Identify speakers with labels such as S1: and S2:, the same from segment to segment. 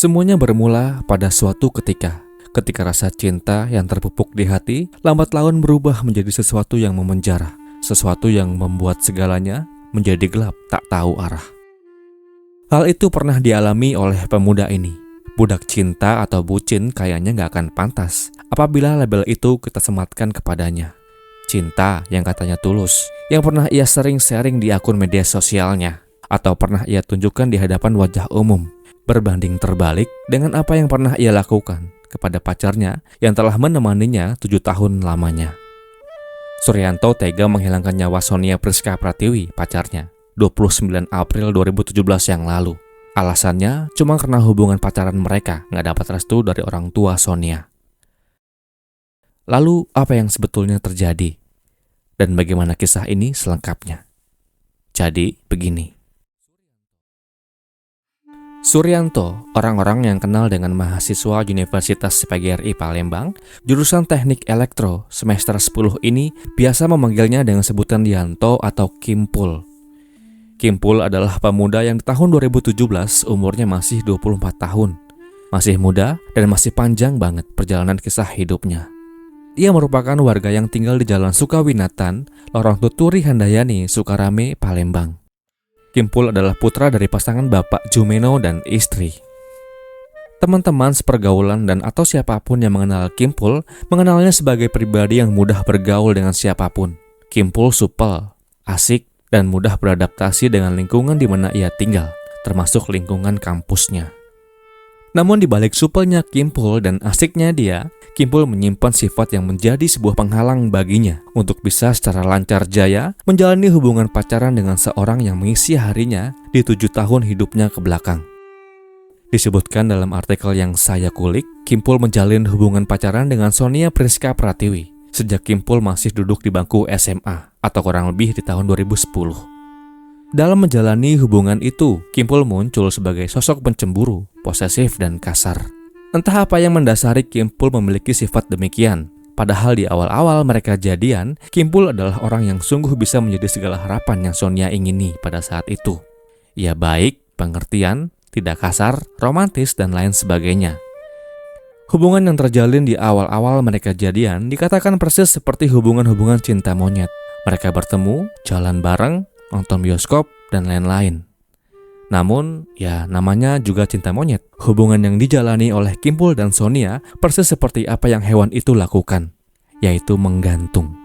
S1: Semuanya bermula pada suatu ketika rasa cinta yang terpupuk di hati lambat laun berubah menjadi sesuatu yang memenjara, sesuatu yang membuat segalanya menjadi gelap, tak tahu arah. Hal itu pernah dialami oleh pemuda ini. Budak cinta atau bucin kayaknya gak akan pantas apabila label itu kita sematkan kepadanya. Cinta yang katanya tulus, yang pernah ia sering sharing di akun media sosialnya, atau pernah ia tunjukkan di hadapan wajah umum, berbanding terbalik dengan apa yang pernah ia lakukan kepada pacarnya yang telah menemaninya 7 tahun lamanya. Suryanto tega menghilangkan nyawa Sonia Priska Pratiwi, pacarnya, 29 April 2017 yang lalu. Alasannya cuma karena hubungan pacaran mereka gak dapat restu dari orang tua Sonia. Lalu apa yang sebetulnya terjadi? Dan bagaimana kisah ini selengkapnya? Jadi begini. Suryanto, orang-orang yang kenal dengan mahasiswa Universitas PGRI Palembang, jurusan Teknik Elektro semester 10 ini biasa memanggilnya dengan sebutan Yanto atau Kimpul. Kimpul adalah pemuda yang di tahun 2017 umurnya masih 24 tahun. Masih muda dan masih panjang banget perjalanan kisah hidupnya. Ia merupakan warga yang tinggal di Jalan Sukawinatan, Lorong Tuturi Handayani, Sukarame, Palembang. Kimpul adalah putra dari pasangan Bapak Jumeno dan istri. Teman-teman sepergaulan dan atau siapapun yang mengenal Kimpul mengenalnya sebagai pribadi yang mudah bergaul dengan siapapun. Kimpul supel, asik, dan mudah beradaptasi dengan lingkungan di mana ia tinggal, termasuk lingkungan kampusnya. Namun di balik supelnya Kimpul dan asiknya dia, Kimpul menyimpan sifat yang menjadi sebuah penghalang baginya untuk bisa secara lancar jaya menjalani hubungan pacaran dengan seorang yang mengisi harinya di 7 tahun hidupnya ke belakang. Disebutkan dalam artikel yang saya kulik, Kimpul menjalin hubungan pacaran dengan Sonia Priska Pratiwi sejak Kimpul masih duduk di bangku SMA atau kurang lebih di tahun 2010. Dalam menjalani hubungan itu, Kimpul muncul sebagai sosok pencemburu, posesif, dan kasar. Entah apa yang mendasari Kimpul memiliki sifat demikian. Padahal di awal-awal mereka jadian, Kimpul adalah orang yang sungguh bisa menjadi segala harapan yang Sonia ingini pada saat itu. Ia baik, pengertian, tidak kasar, romantis, dan lain sebagainya. Hubungan yang terjalin di awal-awal mereka jadian dikatakan persis seperti hubungan-hubungan cinta monyet. Mereka bertemu, jalan bareng, nonton bioskop, dan lain-lain. Namun, ya namanya juga cinta monyet. Hubungan yang dijalani oleh Kimpul dan Sonia persis seperti apa yang hewan itu lakukan, yaitu menggantung.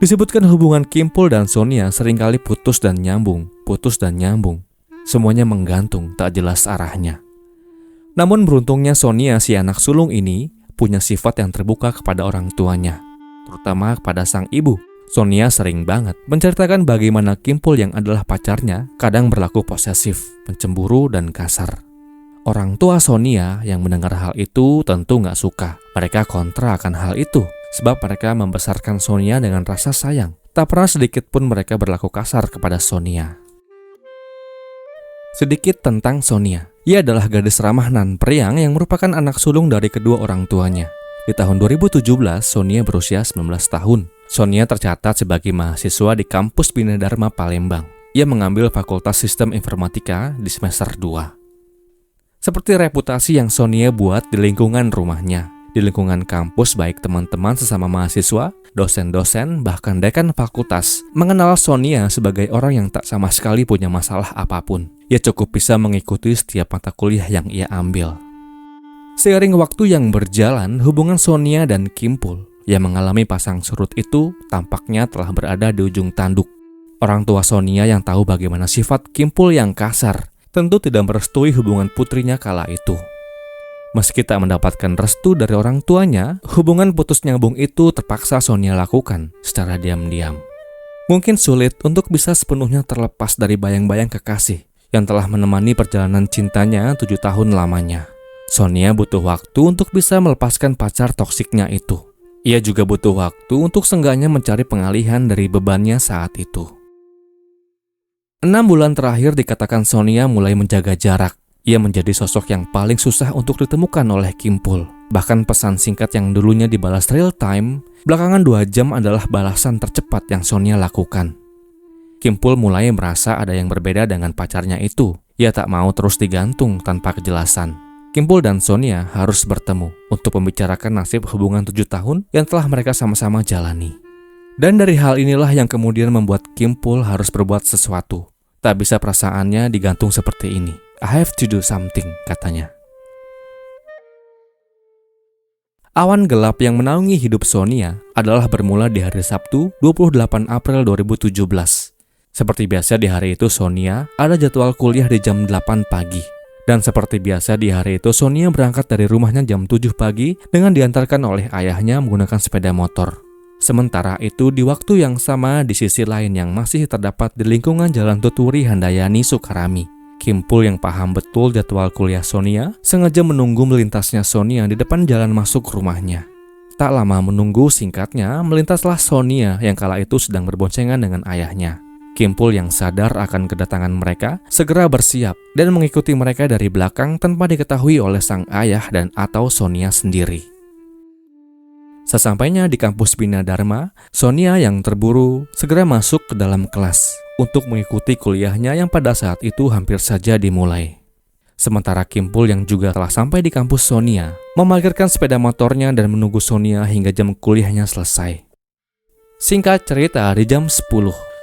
S1: Disebutkan hubungan Kimpul dan Sonia seringkali putus dan nyambung. Semuanya menggantung, tak jelas arahnya. Namun beruntungnya Sonia, si anak sulung ini, punya sifat yang terbuka kepada orang tuanya, terutama kepada sang ibu. Sonia sering banget menceritakan bagaimana Kimpul yang adalah pacarnya kadang berlaku posesif, pencemburu, dan kasar. Orang tua Sonia yang mendengar hal itu tentu gak suka. Mereka kontra akan hal itu, sebab mereka membesarkan Sonia dengan rasa sayang. Tak pernah sedikit pun mereka berlaku kasar kepada Sonia. Sedikit tentang Sonia. Ia adalah gadis ramah nan periang yang merupakan anak sulung dari kedua orang tuanya. Di tahun 2017, Sonia berusia 19 tahun. Sonia tercatat sebagai mahasiswa di kampus Bina Dharma Palembang. Ia mengambil Fakultas Sistem Informatika di semester 2. Seperti reputasi yang Sonia buat di lingkungan rumahnya, di lingkungan kampus baik teman-teman sesama mahasiswa, dosen-dosen, bahkan dekan fakultas mengenal Sonia sebagai orang yang tak sama sekali punya masalah apapun. Ia cukup bisa mengikuti setiap mata kuliah yang ia ambil. Seiring waktu yang berjalan, hubungan Sonia dan Kimpul yang mengalami pasang surut itu tampaknya telah berada di ujung tanduk. Orang tua Sonia yang tahu bagaimana sifat Kimpul yang kasar tentu tidak merestui hubungan putrinya kala itu. Meski tak mendapatkan restu dari orang tuanya, hubungan putus nyambung itu terpaksa Sonia lakukan secara diam-diam. Mungkin sulit untuk bisa sepenuhnya terlepas dari bayang-bayang kekasih yang telah menemani perjalanan cintanya 7 tahun lamanya. Sonia butuh waktu untuk bisa melepaskan pacar toksiknya itu. Ia juga butuh waktu untuk seenggaknya mencari pengalihan dari bebannya saat itu. 6 bulan terakhir dikatakan Sonia mulai menjaga jarak. Ia menjadi sosok yang paling susah untuk ditemukan oleh Kimpul. Bahkan pesan singkat yang dulunya dibalas real time, belakangan 2 jam adalah balasan tercepat yang Sonia lakukan. Kimpul mulai merasa ada yang berbeda dengan pacarnya itu. Ia tak mau terus digantung tanpa kejelasan. Kimpul dan Sonia harus bertemu untuk membicarakan nasib hubungan 7 tahun yang telah mereka sama-sama jalani. Dan dari hal inilah yang kemudian membuat Kimpul harus berbuat sesuatu. Tak bisa perasaannya digantung seperti ini. I have to do something, katanya. Awan gelap yang menaungi hidup Sonia adalah bermula di hari Sabtu 28 April 2017. Seperti biasa di hari itu Sonia ada jadwal kuliah di jam 8 pagi. Dan seperti biasa di hari itu Sonia berangkat dari rumahnya jam 7 pagi dengan diantarkan oleh ayahnya menggunakan sepeda motor. Sementara itu di waktu yang sama di sisi lain yang masih terdapat di lingkungan Jalan Tuturi Handayani Sukarami, Kimpul yang paham betul jadwal kuliah Sonia sengaja menunggu melintasnya Sonia di depan jalan masuk rumahnya. Tak lama menunggu, singkatnya melintaslah Sonia yang kala itu sedang berboncengan dengan ayahnya. Kimpul yang sadar akan kedatangan mereka segera bersiap dan mengikuti mereka dari belakang tanpa diketahui oleh sang ayah dan atau Sonia sendiri. Sesampainya di kampus Bina Dharma, Sonia yang terburu segera masuk ke dalam kelas untuk mengikuti kuliahnya yang pada saat itu hampir saja dimulai. Sementara Kimpul yang juga telah sampai di kampus Sonia, memarkirkan sepeda motornya dan menunggu Sonia hingga jam kuliahnya selesai. Singkat cerita, di jam 10,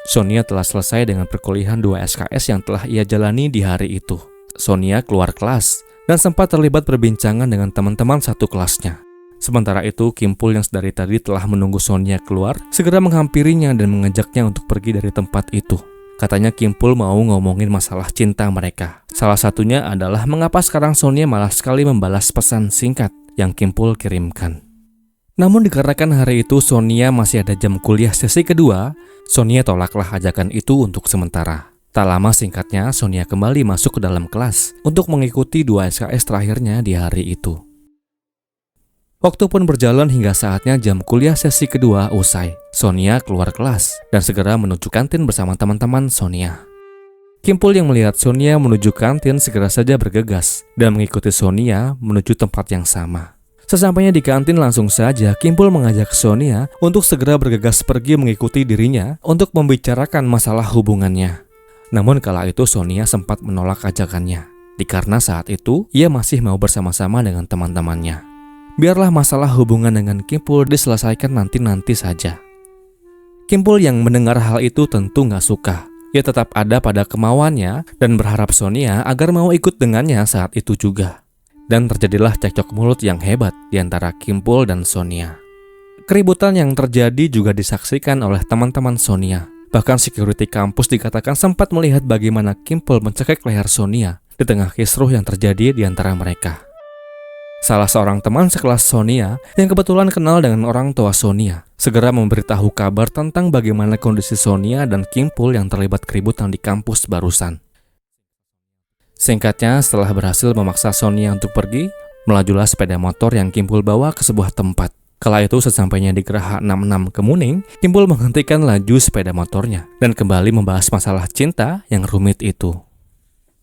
S1: Sonia telah selesai dengan perkuliahan 2 SKS yang telah ia jalani di hari itu. Sonia keluar kelas dan sempat terlibat perbincangan dengan teman-teman satu kelasnya. Sementara itu, Kimpul yang sedari tadi telah menunggu Sonia keluar, segera menghampirinya dan mengajaknya untuk pergi dari tempat itu. Katanya Kimpul mau ngomongin masalah cinta mereka. Salah satunya adalah mengapa sekarang Sonia malah sekali membalas pesan singkat yang Kimpul kirimkan. Namun dikarenakan hari itu Sonia masih ada jam kuliah sesi kedua, Sonia tolaklah ajakan itu untuk sementara. Tak lama singkatnya, Sonia kembali masuk ke dalam kelas untuk mengikuti 2 SKS terakhirnya di hari itu. Waktu pun berjalan hingga saatnya jam kuliah sesi kedua usai. Sonia keluar kelas dan segera menuju kantin bersama teman-teman Sonia. Kimpul yang melihat Sonia menuju kantin segera saja bergegas dan mengikuti Sonia menuju tempat yang sama. Sesampainya di kantin langsung saja Kimpul mengajak Sonia untuk segera bergegas pergi mengikuti dirinya untuk membicarakan masalah hubungannya. Namun kala itu Sonia sempat menolak ajakannya, dikarenakan saat itu ia masih mau bersama-sama dengan teman-temannya. Biarlah masalah hubungan dengan Kimpul diselesaikan nanti-nanti saja. Kimpul yang mendengar hal itu tentu gak suka. Ia tetap ada pada kemauannya dan berharap Sonia agar mau ikut dengannya saat itu juga. Dan terjadilah cekcok mulut yang hebat di antara Kimpul dan Sonia. Keributan yang terjadi juga disaksikan oleh teman-teman Sonia. Bahkan security kampus dikatakan sempat melihat bagaimana Kimpul mencekik leher Sonia di tengah kisruh yang terjadi di antara mereka. Salah seorang teman sekelas Sonia yang kebetulan kenal dengan orang tua Sonia segera memberitahu kabar tentang bagaimana kondisi Sonia dan Kimpul yang terlibat keributan di kampus barusan. Singkatnya, setelah berhasil memaksa Sonia untuk pergi, melajulah sepeda motor yang Kimpul bawa ke sebuah tempat. Kala itu sesampainya di Geraha 66 Kemuning, Kimpul menghentikan laju sepeda motornya dan kembali membahas masalah cinta yang rumit itu.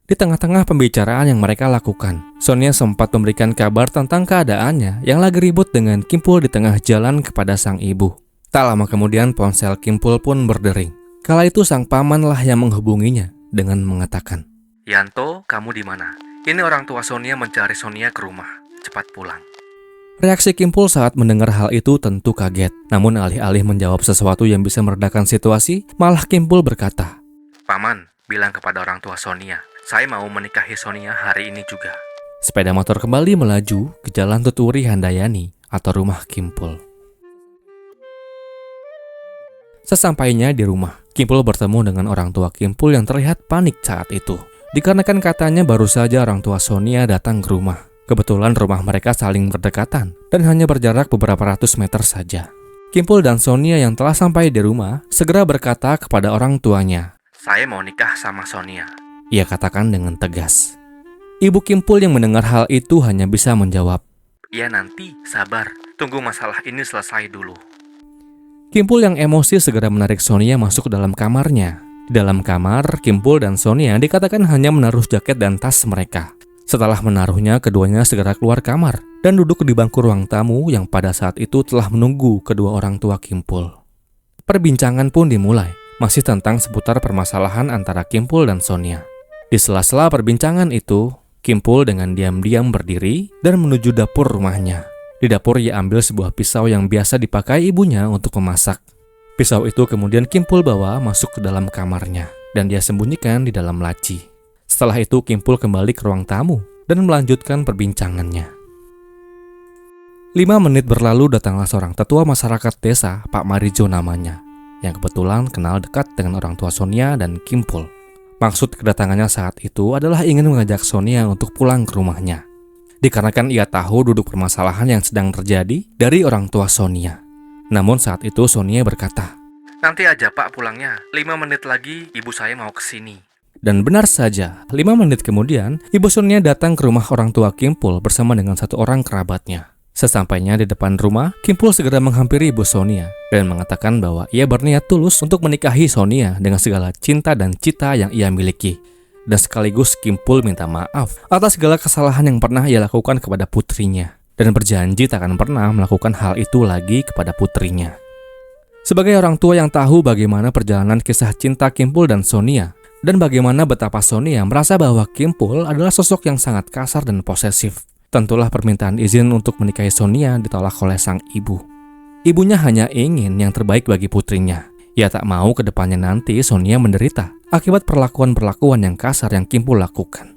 S1: Di tengah-tengah pembicaraan yang mereka lakukan, Sonia sempat memberikan kabar tentang keadaannya yang lagi ribut dengan Kimpul di tengah jalan kepada sang ibu. Tak lama kemudian ponsel Kimpul pun berdering. Kala itu sang pamanlah yang menghubunginya dengan mengatakan, "Yanto, kamu di mana? Ini orang tua Sonia mencari Sonia ke rumah. Cepat pulang." Reaksi Kimpul saat mendengar hal itu tentu kaget. Namun alih-alih menjawab sesuatu yang bisa meredakan situasi, malah Kimpul berkata, "Paman, bilang kepada orang tua Sonia, saya mau menikahi Sonia hari ini juga." Sepeda motor kembali melaju ke Jalan Tuturi Handayani atau rumah Kimpul. Sesampainya di rumah, Kimpul bertemu dengan orang tua Kimpul yang terlihat panik saat itu. Dikarenakan katanya baru saja orang tua Sonia datang ke rumah. Kebetulan rumah mereka saling berdekatan dan hanya berjarak beberapa ratus meter saja. Kimpul dan Sonia yang telah sampai di rumah segera berkata kepada orang tuanya, "Saya mau nikah sama Sonia," ia katakan dengan tegas. Ibu Kimpul yang mendengar hal itu hanya bisa menjawab, "Ya nanti, sabar, tunggu masalah ini selesai dulu." Kimpul yang emosi segera menarik Sonia masuk ke dalam kamarnya. Di dalam kamar, Kimpul dan Sonia dikatakan hanya menaruh jaket dan tas mereka. Setelah menaruhnya, keduanya segera keluar kamar dan duduk di bangku ruang tamu yang pada saat itu telah menunggu kedua orang tua Kimpul. Perbincangan pun dimulai, masih tentang seputar permasalahan antara Kimpul dan Sonia. Di sela-sela perbincangan itu, Kimpul dengan diam-diam berdiri dan menuju dapur rumahnya. Di dapur ia ambil sebuah pisau yang biasa dipakai ibunya untuk memasak. Pisau itu kemudian Kimpul bawa masuk ke dalam kamarnya dan dia sembunyikan di dalam laci. Setelah itu Kimpul kembali ke ruang tamu dan melanjutkan perbincangannya. 5 menit berlalu datanglah seorang tetua masyarakat desa, Pak Marijo namanya, yang kebetulan kenal dekat dengan orang tua Sonia dan Kimpul. Maksud kedatangannya saat itu adalah ingin mengajak Sonia untuk pulang ke rumahnya. Dikarenakan ia tahu duduk permasalahan yang sedang terjadi dari orang tua Sonia. Namun saat itu Sonia berkata, "Nanti aja Pak pulangnya, 5 menit lagi ibu saya mau kesini." Dan benar saja, 5 menit kemudian, ibu Sonia datang ke rumah orang tua Kimpul bersama dengan satu orang kerabatnya. Sesampainya di depan rumah, Kimpul segera menghampiri ibu Sonia dan mengatakan bahwa ia berniat tulus untuk menikahi Sonia dengan segala cinta dan cita yang ia miliki. Dan sekaligus Kimpul minta maaf atas segala kesalahan yang pernah ia lakukan kepada putrinya dan berjanji tak akan pernah melakukan hal itu lagi kepada putrinya. Sebagai orang tua yang tahu bagaimana perjalanan kisah cinta Kimpul dan Sonia, dan bagaimana betapa Sonia merasa bahwa Kimpul adalah sosok yang sangat kasar dan posesif, tentulah permintaan izin untuk menikahi Sonia ditolak oleh sang ibu. Ibunya hanya ingin yang terbaik bagi putrinya. Ia tak mau ke depannya nanti Sonia menderita akibat perlakuan-perlakuan yang kasar yang Kimpul lakukan.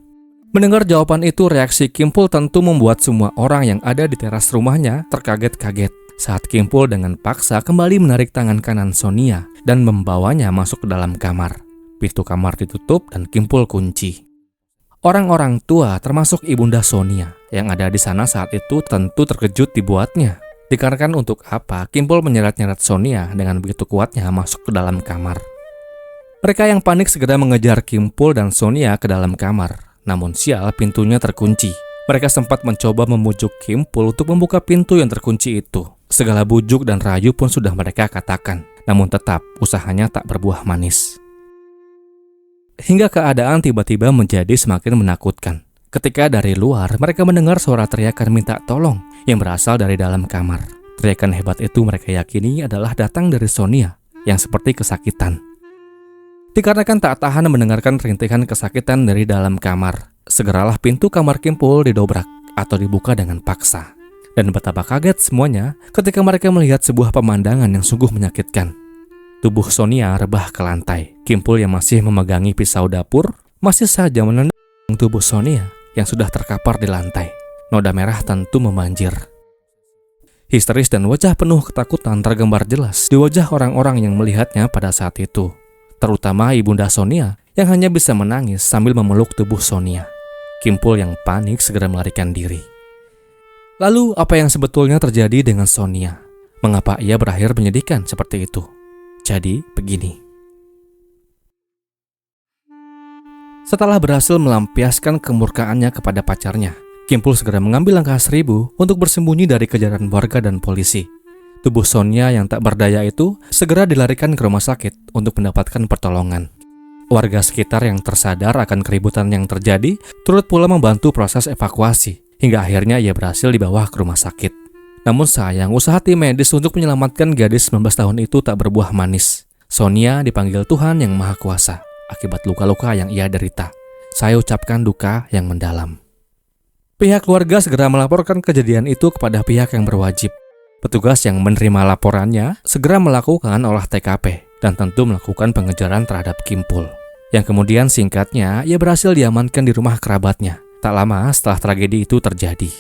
S1: Mendengar jawaban itu, reaksi Kimpul tentu membuat semua orang yang ada di teras rumahnya terkaget-kaget saat Kimpul dengan paksa kembali menarik tangan kanan Sonia dan membawanya masuk ke dalam kamar. Pintu kamar ditutup dan Kimpul kunci. Orang-orang tua termasuk ibunda Sonia yang ada di sana saat itu tentu terkejut dibuatnya. Dikarenakan untuk apa Kimpul menyeret-nyeret Sonia dengan begitu kuatnya masuk ke dalam kamar. Mereka yang panik segera mengejar Kimpul dan Sonia ke dalam kamar. Namun sial, pintunya terkunci. Mereka sempat mencoba memujuk Kimpul untuk membuka pintu yang terkunci itu. Segala bujuk dan rayu pun sudah mereka katakan. Namun tetap usahanya tak berbuah manis. Hingga keadaan tiba-tiba menjadi semakin menakutkan. Ketika dari luar mereka mendengar suara teriakan minta tolong yang berasal dari dalam kamar. Teriakan hebat itu mereka yakini adalah datang dari Sonia yang seperti kesakitan. Dikarenakan tak tahan mendengarkan rintihan kesakitan dari dalam kamar, segeralah pintu kamar Kimpul didobrak atau dibuka dengan paksa. Dan betapa kaget semuanya ketika mereka melihat sebuah pemandangan yang sungguh menyakitkan. Tubuh Sonia rebah ke lantai. Kimpul yang masih memegangi pisau dapur masih saja menendang tubuh Sonia yang sudah terkapar di lantai. Noda merah tentu memanjir. Histeris dan wajah penuh ketakutan tergambar jelas di wajah orang-orang yang melihatnya pada saat itu. Terutama ibunda Sonia yang hanya bisa menangis sambil memeluk tubuh Sonia. Kimpul yang panik segera melarikan diri. Lalu apa yang sebetulnya terjadi dengan Sonia? Mengapa ia berakhir menyedihkan seperti itu? Jadi begini. Setelah berhasil melampiaskan kemurkaannya kepada pacarnya, Kimpul segera mengambil langkah 1000 untuk bersembunyi dari kejaran warga dan polisi. Tubuh Sonia yang tak berdaya itu segera dilarikan ke rumah sakit untuk mendapatkan pertolongan. Warga sekitar yang tersadar akan keributan yang terjadi turut pula membantu proses evakuasi, hingga akhirnya ia berhasil dibawa ke rumah sakit. Namun sayang, usaha tim medis untuk menyelamatkan gadis 19 tahun itu tak berbuah manis. Sonia dipanggil Tuhan yang Maha Kuasa akibat luka-luka yang ia derita. Saya ucapkan duka yang mendalam. Pihak keluarga segera melaporkan kejadian itu kepada pihak yang berwajib. Petugas yang menerima laporannya segera melakukan olah TKP dan tentu melakukan pengejaran terhadap Kimpul. Yang kemudian singkatnya ia berhasil diamankan di rumah kerabatnya. Tak lama setelah tragedi itu terjadi.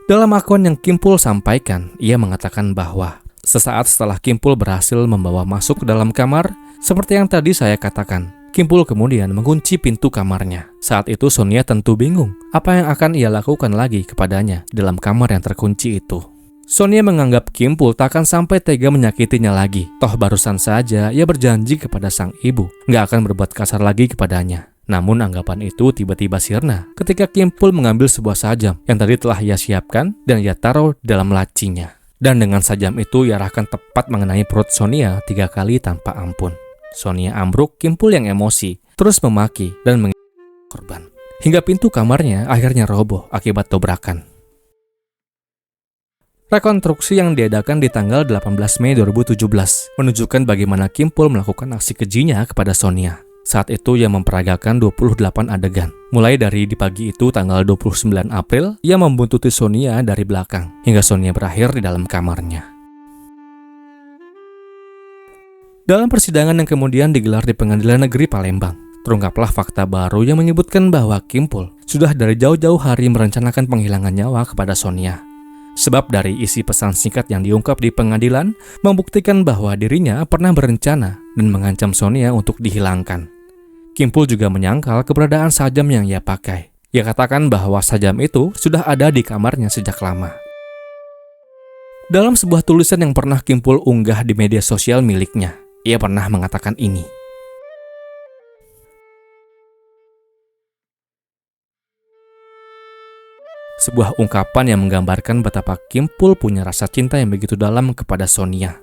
S1: Dalam akun yang Kimpul sampaikan, ia mengatakan bahwa sesaat setelah Kimpul berhasil membawa masuk ke dalam kamar, seperti yang tadi saya katakan, Kimpul kemudian mengunci pintu kamarnya. Saat itu Sonia tentu bingung apa yang akan ia lakukan lagi kepadanya dalam kamar yang terkunci itu. Sonia menganggap Kimpul tak akan sampai tega menyakitinya lagi. Toh barusan saja ia berjanji kepada sang ibu gak akan berbuat kasar lagi kepadanya. Namun anggapan itu tiba-tiba sirna ketika Kimpul mengambil sebuah sajam yang tadi telah ia siapkan dan ia taruh dalam lacinya. Dan dengan sajam itu ia arahkan tepat mengenai perut Sonia 3 kali tanpa ampun. Sonia ambruk, Kimpul yang emosi terus memaki dan menginjak korban. Hingga pintu kamarnya akhirnya roboh akibat dobrakan. Rekonstruksi yang diadakan di tanggal 18 Mei 2017 menunjukkan bagaimana Kimpul melakukan aksi kejinya kepada Sonia. Saat itu ia memperagakan 28 adegan. Mulai dari di pagi itu tanggal 29 April, ia membuntuti Sonia dari belakang, hingga Sonia berakhir di dalam kamarnya. Dalam persidangan yang kemudian digelar di Pengadilan Negeri Palembang, terungkaplah fakta baru yang menyebutkan bahwa Kimpul sudah dari jauh-jauh hari merencanakan penghilangan nyawa kepada Sonia. Sebab dari isi pesan singkat yang diungkap di pengadilan, membuktikan bahwa dirinya pernah berencana dan mengancam Sonia untuk dihilangkan. Kimpul juga menyangkal keberadaan sajam yang ia pakai. Ia katakan bahwa sajam itu sudah ada di kamarnya sejak lama. Dalam sebuah tulisan yang pernah Kimpul unggah di media sosial miliknya, ia pernah mengatakan ini. Sebuah ungkapan yang menggambarkan betapa Kimpul punya rasa cinta yang begitu dalam kepada Sonia.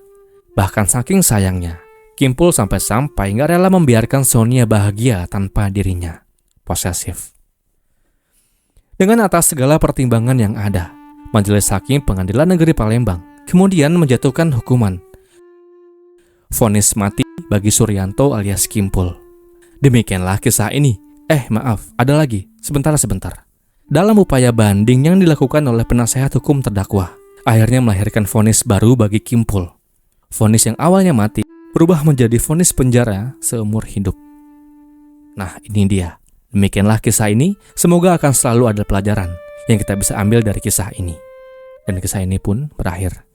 S1: Bahkan saking sayangnya, Kimpul sampai-sampai gak rela membiarkan Sonia bahagia tanpa dirinya. Posesif. Dengan atas segala pertimbangan yang ada, Majelis Hakim Pengadilan Negeri Palembang kemudian menjatuhkan hukuman vonis mati bagi Suryanto alias Kimpul. Demikianlah kisah ini. Maaf, ada lagi. Sebentar. Dalam upaya banding yang dilakukan oleh penasehat hukum terdakwa, akhirnya melahirkan vonis baru bagi Kimpul. Vonis yang awalnya mati berubah menjadi vonis penjara seumur hidup. Nah, ini dia. Demikianlah kisah ini. Semoga akan selalu ada pelajaran yang kita bisa ambil dari kisah ini. Dan kisah ini pun berakhir.